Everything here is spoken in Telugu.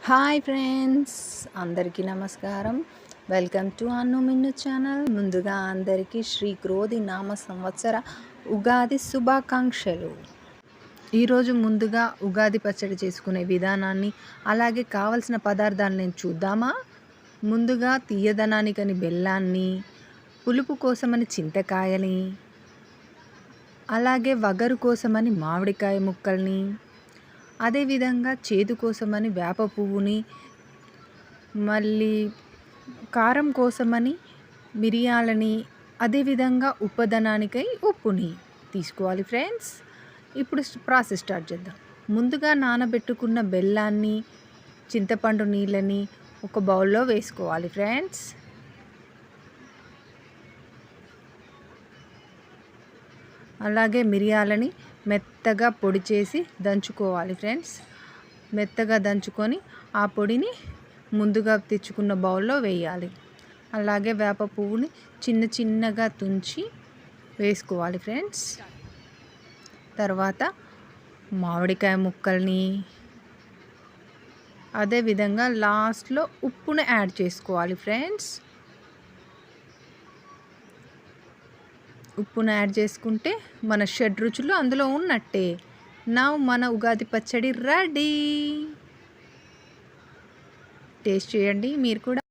హాయ్ ఫ్రెండ్స్, అందరికీ నమస్కారం. Welcome to Annu Minnu channel. ముందుగా అందరికీ శ్రీ క్రోధి నామ సంవత్సర ఉగాది శుభాకాంక్షలు. ఈరోజు ముందుగా ఉగాది పచ్చడి చేసుకునే విధానాన్ని, అలాగే కావలసిన పదార్థాలను చూద్దామా. ముందుగా తీయదనానికని బెల్లాన్ని, పులుపు కోసమని చింతకాయని, అలాగే వగరు కోసమని మామిడికాయ ముక్కల్ని, అదేవిధంగా చేదు కోసమని వేప పువ్వుని, మళ్ళీ కారం కోసమని మిరియాలని, అదేవిధంగా ఉప్పదనానికై ఉప్పుని తీసుకోవాలి ఫ్రెండ్స్. ఇప్పుడు ప్రాసెస్ స్టార్ట్ చేద్దాం. ముందుగా నానబెట్టుకున్న బెల్లాన్ని, చింతపండు నీళ్ళని ఒక బౌల్లో వేసుకోవాలి ఫ్రెండ్స్. అలాగే మిరియాలని మెత్తగా పొడి చేసి దంచుకోవాలి ఫ్రెండ్స్. మెత్తగా దంచుకొని ఆ పొడిని ముందుగా తెచ్చుకున్న బౌల్లో వేయాలి. అలాగే వేప పువ్వుని చిన్న చిన్నగా తుంచి వేసుకోవాలి ఫ్రెండ్స్. తర్వాత మామిడికాయ ముక్కల్ని, అదేవిధంగా లాస్ట్లో ఉప్పుని యాడ్ చేసుకోవాలి ఫ్రెండ్స్. ఉప్పును యాడ్ చేసుకుంటే మన షడ్రుచులు అందులో ఉన్నట్టే. నా మన ఉగాది పచ్చడి రెడీ. టేస్ట్ చేయండి మీరు కూడా.